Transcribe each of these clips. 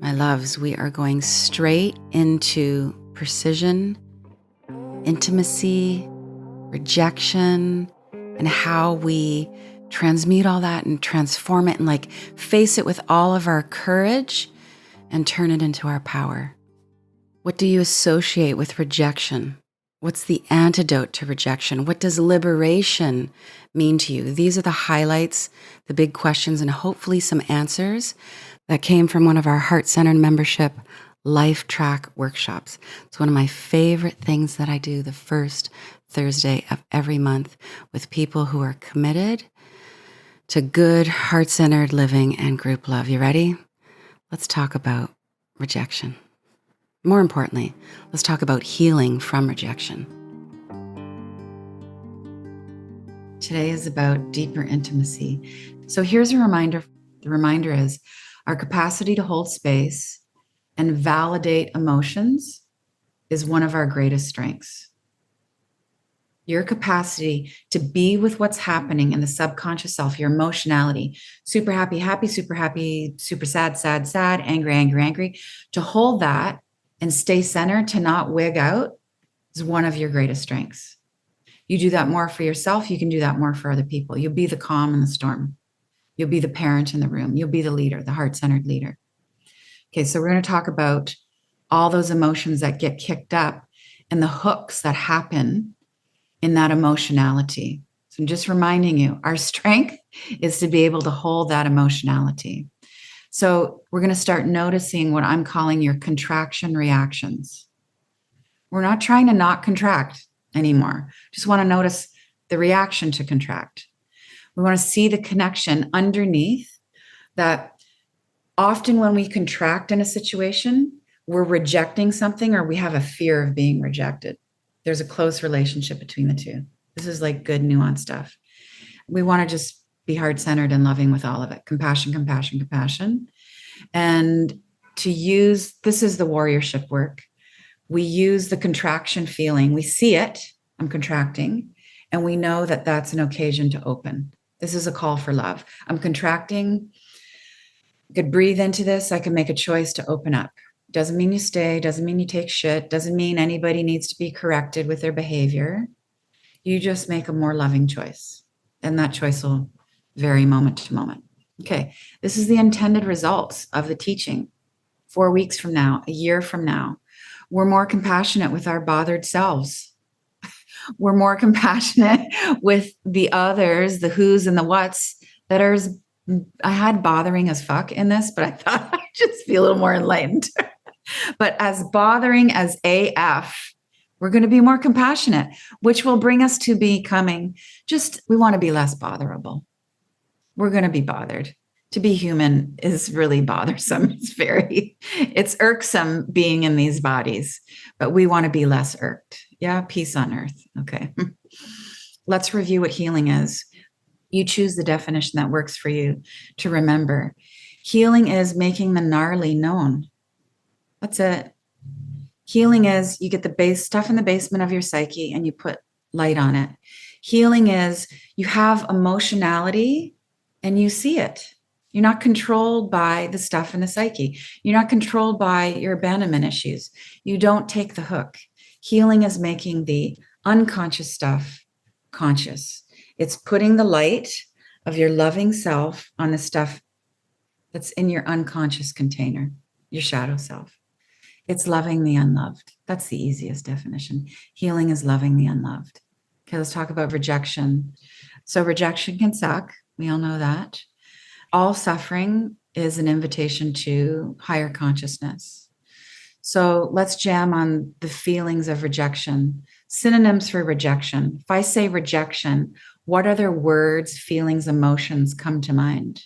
My loves, we are going straight into precision, intimacy, rejection, and how we transmute all that and transform it and face it with all of our courage and turn it into our power. What do you associate with rejection? What's the antidote to rejection? What does liberation mean to you? These are the highlights, the big questions, and hopefully some answers that came from one of our heart-centered membership life track workshops. It's one of my favorite things that I do the first Thursday of every month with people who are committed to good heart-centered living and group love. You ready? Let's talk about rejection. More importantly, let's talk about healing from rejection. Today is about deeper intimacy. So here's a reminder. The reminder is our capacity to hold space and validate emotions is one of our greatest strengths. Your capacity to be with what's happening in the subconscious self, your emotionality, super happy, happy, super sad, sad, sad, angry, angry, angry, to hold that and stay centered, to not wig out, is one of your greatest strengths. You do that more for yourself, you can do that more for other people. You'll be the calm in the storm. You'll be the parent in the room. You'll be the leader, the heart-centered leader. Okay, so we're going to talk about all those emotions that get kicked up and the hooks that happen in that emotionality. So I'm just reminding you, our strength is to be able to hold that emotionality. So we're going to start noticing what I'm calling your contraction reactions. We're not trying to not contract anymore. Just want to notice the reaction to contract. We want to see the connection underneath that. Often when we contract in a situation, we're rejecting something or we have a fear of being rejected. There's a close relationship between the two. This is like good nuanced stuff. We want to just be heart-centered and loving with all of it. Compassion, compassion, compassion. And to use, this is the warriorship work. We use the contraction feeling. We see it, I'm contracting, and we know that that's an occasion to open. This is a call for love. I'm contracting. I could breathe into this. I can make a choice to open up. Doesn't mean you stay. Doesn't mean you take shit. Doesn't mean anybody needs to be corrected with their behavior. You just make a more loving choice. And that choice will vary moment to moment. Okay, this is the intended results of the teaching. 4 weeks from now, a year from now, we're more compassionate with our bothered selves. We're more compassionate with the others, the who's and the what's that are, I had bothering as fuck in this, but I thought I'd just be a little more enlightened. But as bothering as AF, we're going to be more compassionate, which will bring us to becoming we want to be less botherable. We're going to be bothered. To be human is really bothersome. It's irksome being in these bodies, but we want to be less irked. Yeah, peace on earth. Okay. Let's review what healing is. You choose the definition that works for you to remember. Healing is making the gnarly known. That's it. Healing is you get the base stuff in the basement of your psyche and you put light on it. Healing is you have emotionality and you see it. You're not controlled by the stuff in the psyche. You're not controlled by your abandonment issues. You don't take the hook. Healing is making the unconscious stuff conscious. It's putting the light of your loving self on the stuff that's in your unconscious container, your shadow self. It's loving the unloved. That's the easiest definition. Healing is loving the unloved. Okay, let's talk about rejection. So rejection can suck. We all know that. All suffering is an invitation to higher consciousness. So let's jam on the feelings of rejection. Synonyms for rejection. If I say rejection, what other words, feelings, emotions come to mind?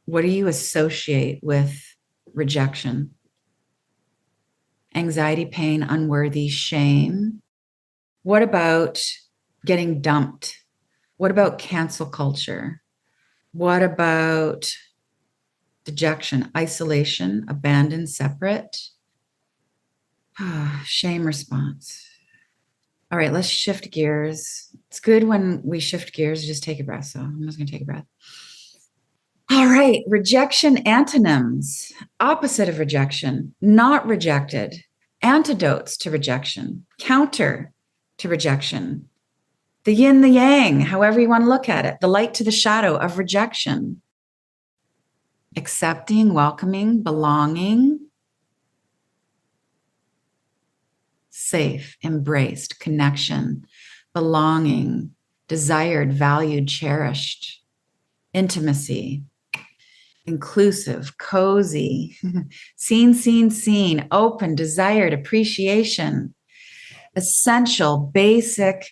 What do you associate with rejection? Anxiety, pain, unworthy, shame. What about getting dumped? What about cancel culture? What about dejection, isolation, abandoned, separate? Shame response. All right, let's shift gears. It's good when we shift gears, just take a breath. So I'm just going to take a breath. All right, rejection antonyms, opposite of rejection, not rejected, antidotes to rejection, counter to rejection, the yin, the yang, however you want to look at it, the light to the shadow of rejection, accepting, welcoming, belonging, safe, embraced, connection, belonging, desired, valued, cherished, intimacy, inclusive, cozy, seen, open, desired, appreciation, essential, basic,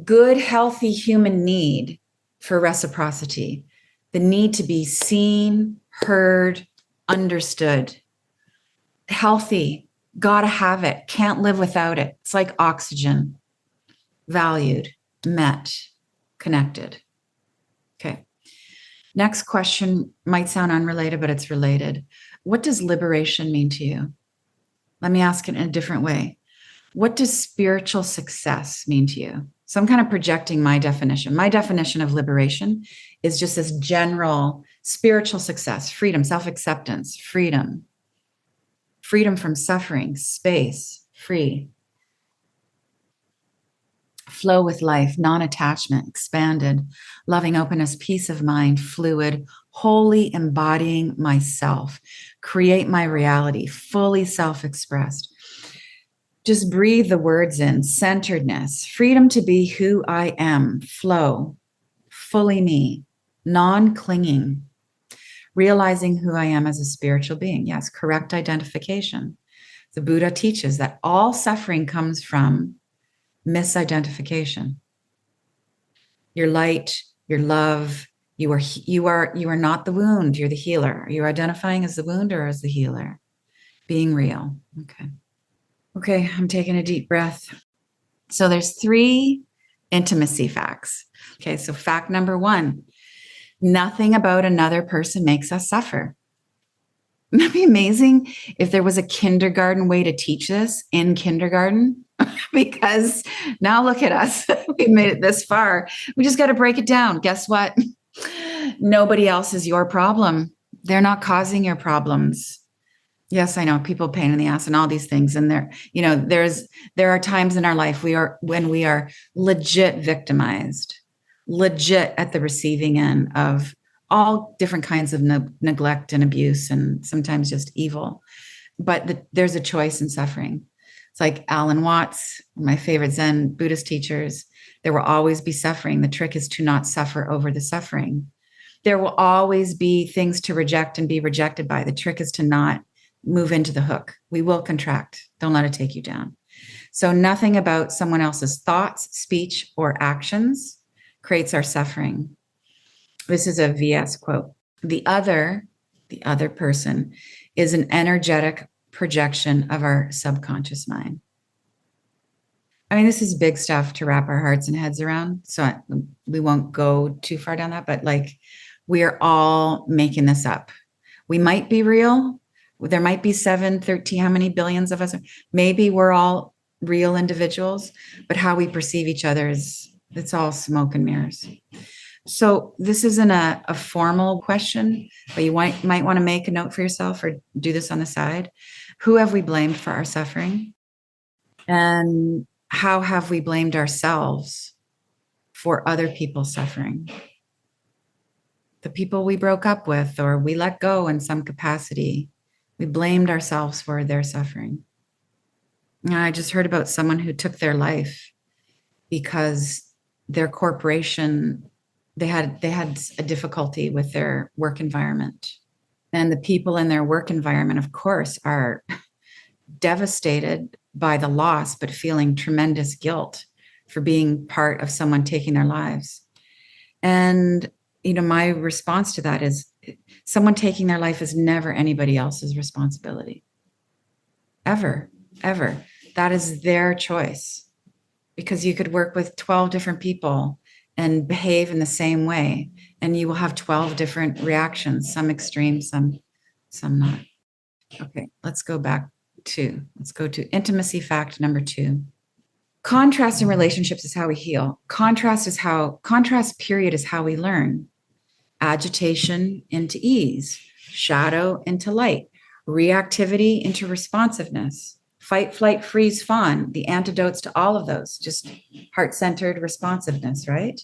good, healthy human need for reciprocity, the need to be seen, heard, understood, healthy, gotta have it, can't live without it. It's like oxygen, valued, met, connected. Okay. Next question might sound unrelated, but it's related. What does liberation mean to you? Let me ask it in a different way. What does spiritual success mean to you? So I'm kind of projecting my definition. My definition of liberation is just this general spiritual success, freedom, self-acceptance, freedom from suffering, space, free, flow with life, non-attachment, expanded, loving openness, peace of mind, fluid, wholly embodying myself, create my reality, fully self-expressed. Just breathe the words in, centeredness, freedom to be who I am, flow, fully me, non-clinging, realizing who I am as a spiritual being. Yes, correct identification. The Buddha teaches that all suffering comes from misidentification. Your light, your love, you are not the wound, you're the healer. Are you identifying as the wound or as the healer? Being real. Okay, I'm taking a deep breath. So there's 3 intimacy facts. Okay, so fact number 1, nothing about another person makes us suffer. Wouldn't that be amazing if there was a kindergarten way to teach this in kindergarten? Because now look at us. We made it this far. We just got to break it down. Guess what? Nobody else is your problem. They're not causing your problems. Yes, I know people pain in the ass and all these things. And there are times in our life when we are legit victimized, legit at the receiving end of all different kinds of neglect and abuse, and sometimes just evil. But there's a choice in suffering. It's like Alan Watts, my favorite Zen Buddhist teachers. There will always be suffering. The trick is to not suffer over the suffering. There will always be things to reject and be rejected by. The trick is to not move into the hook. We will contract. Don't let it take you down. So nothing about someone else's thoughts, speech, or actions creates our suffering. This is a VS quote. The other person is an energetic projection of our subconscious mind. I mean, this is big stuff to wrap our hearts and heads around. So we won't go too far down that, but we are all making this up. We might be real. There might be 7, 13, how many billions of us? Maybe we're all real individuals, but how we perceive each other it's all smoke and mirrors. So this isn't a formal question, but you might want to make a note for yourself or do this on the side. Who have we blamed for our suffering? And how have we blamed ourselves for other people's suffering? The people we broke up with or we let go in some capacity, we blamed ourselves for their suffering. I just heard about someone who took their life because their corporation, they had a difficulty with their work environment. And the people in their work environment, of course, are devastated by the loss, but feeling tremendous guilt for being part of someone taking their lives. And, my response to that is someone taking their life is never anybody else's responsibility. Ever, ever. That is their choice. Because you could work with 12 different people and behave in the same way, and you will have 12 different reactions, some extreme, some not. Okay, let's go to intimacy fact number 2. Contrast in relationships is how we heal. Contrast period is how we learn. agitation into ease, shadow into light, reactivity into responsiveness, fight, flight, freeze, fawn, the antidotes to all of those, just heart-centered responsiveness, right?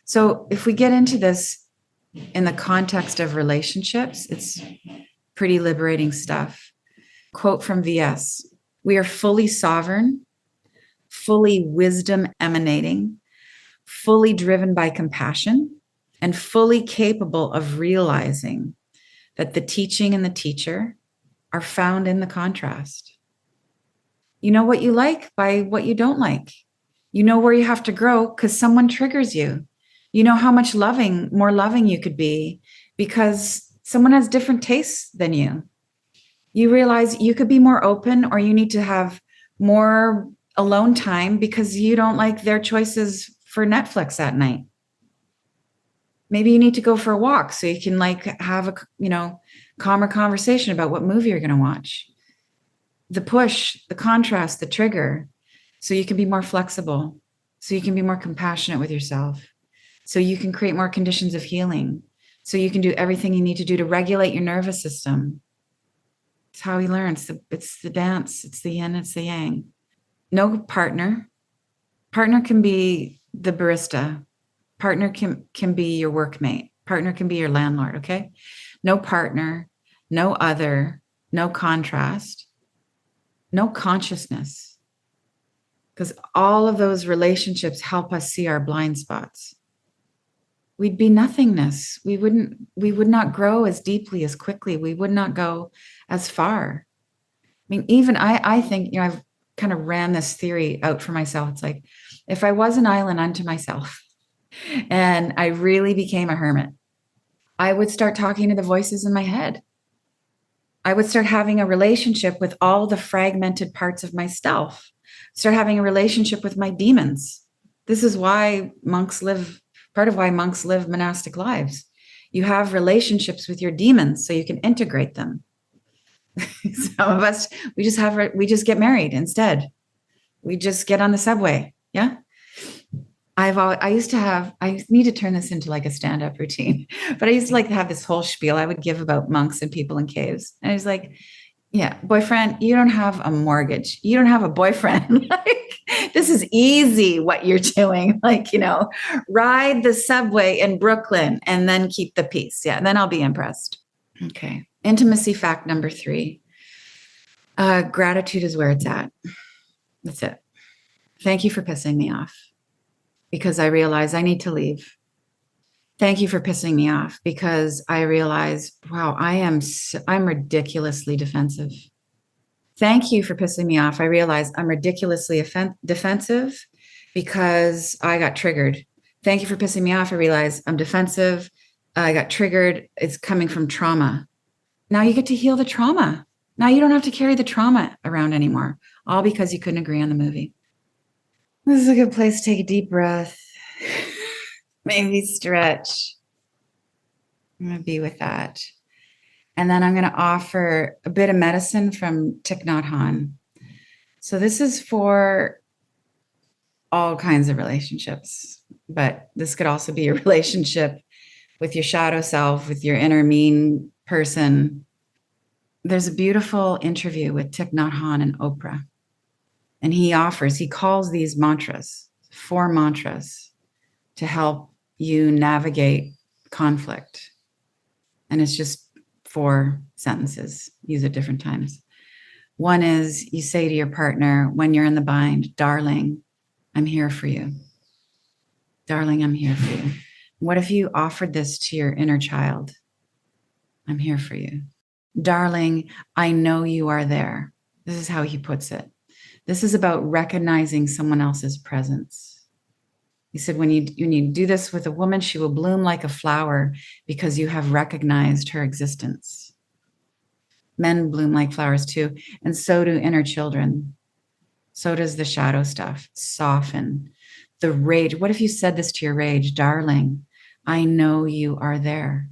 So if we get into this in the context of relationships, it's pretty liberating stuff. Quote from VS: "We are fully sovereign, fully wisdom emanating, fully driven by compassion, and fully capable of realizing that the teaching and the teacher are found in the contrast. You know what you like by what you don't like. You know where you have to grow because someone triggers you. You know how much more loving you could be because someone has different tastes than you. You realize you could be more open, or you need to have more alone time because you don't like their choices for Netflix at night. Maybe you need to go for a walk so you can have a, calmer conversation about what movie you're going to watch. The push, the contrast, the trigger, so you can be more flexible, so you can be more compassionate with yourself, so you can create more conditions of healing, so you can do everything you need to do to regulate your nervous system. It's how we learn. It's the dance. It's the yin, it's the yang. No partner. Partner can be the barista. Partner can be your workmate. Partner can be your landlord, okay? No partner, no other, no contrast, no consciousness. Because all of those relationships help us see our blind spots. We'd be nothingness. We would not grow as deeply, as quickly. We would not go as far. I mean, even I think, I've kind of ran this theory out for myself. It's like, if I was an island unto myself and I really became a hermit, I would start talking to the voices in my head. I would start having a relationship with all the fragmented parts of myself, start having a relationship with my demons. This is why part of why monks live monastic lives. You have relationships with your demons so you can integrate them. Some of us, we just get married instead. We just get on the subway. Yeah. I need to turn this into like a stand-up routine, but I used to like to have this whole spiel I would give about monks and people in caves. And I was like, yeah, boyfriend, you don't have a mortgage. You don't have a boyfriend. This is easy what you're doing. Ride the subway in Brooklyn and then keep the peace. Yeah. And then I'll be impressed. Okay. Intimacy fact number 3. Gratitude is where it's at. That's it. Thank you for pissing me off because I realize I need to leave. Thank you for pissing me off because I realize, wow, I'm ridiculously defensive. Thank you for pissing me off. I realize I'm ridiculously defensive because I got triggered. Thank you for pissing me off. I realize I'm defensive. I got triggered. It's coming from trauma. Now you get to heal the trauma. Now you don't have to carry the trauma around anymore, all because you couldn't agree on the movie. This is a good place to take a deep breath. Maybe stretch. I'm going to be with that. And then I'm going to offer a bit of medicine from Thich Nhat Hanh. So this is for all kinds of relationships, but this could also be a relationship with your shadow self, with your inner mean person. There's a beautiful interview with Thich Nhat Hanh and Oprah. And he calls these mantras, 4 mantras, to help you navigate conflict. And it's just 4 sentences, use at different times. One is, you say to your partner when you're in the bind, darling, I'm here for you. Darling, I'm here for you. What if you offered this to your inner child? I'm here for you. Darling, I know you are there. This is how he puts it. This is about recognizing someone else's presence. He said, when you do this with a woman, she will bloom like a flower because you have recognized her existence. Men bloom like flowers too, and so do inner children. So does the shadow stuff. Soften. The rage. What if you said this to your rage? Darling, I know you are there.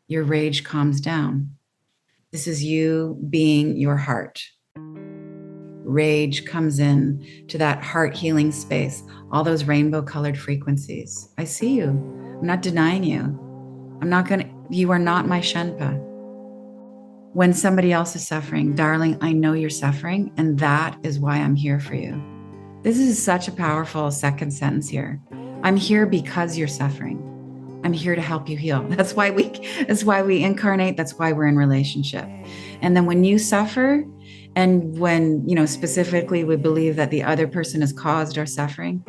Your rage calms down. This is you being your heart. Rage comes in to that heart healing space, all those rainbow colored frequencies. I see you. I'm not denying you. You are not my Shenpa. When somebody else is suffering, darling, I know you're suffering, and that is why I'm here for you. This is such a powerful second sentence here. I'm here because you're suffering. I'm here to help you heal. That's why we incarnate. That's why we're in relationship. And then when you suffer, and when, specifically we believe that the other person has caused our suffering,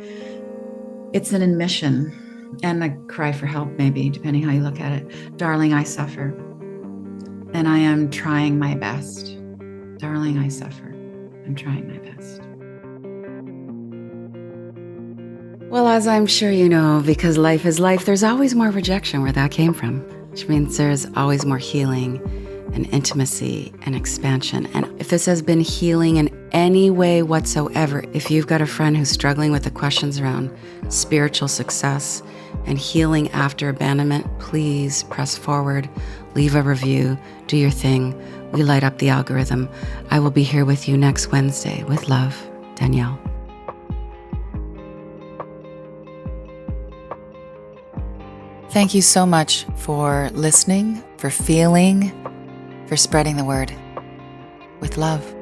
it's an admission and a cry for help, maybe, depending how you look at it. Darling, I suffer. And I am trying my best. Darling, I suffer. I'm trying my best. Well, as I'm sure you know, because life is life, there's always more rejection where that came from, which means there's always more healing and intimacy and expansion. And if this has been healing in any way whatsoever, if you've got a friend who's struggling with the questions around spiritual success and healing after abandonment, please press forward, leave a review, do your thing. We light up the algorithm. I will be here with you next Wednesday. With love, Danielle. Thank you so much for listening, for feeling, for spreading the word. With love.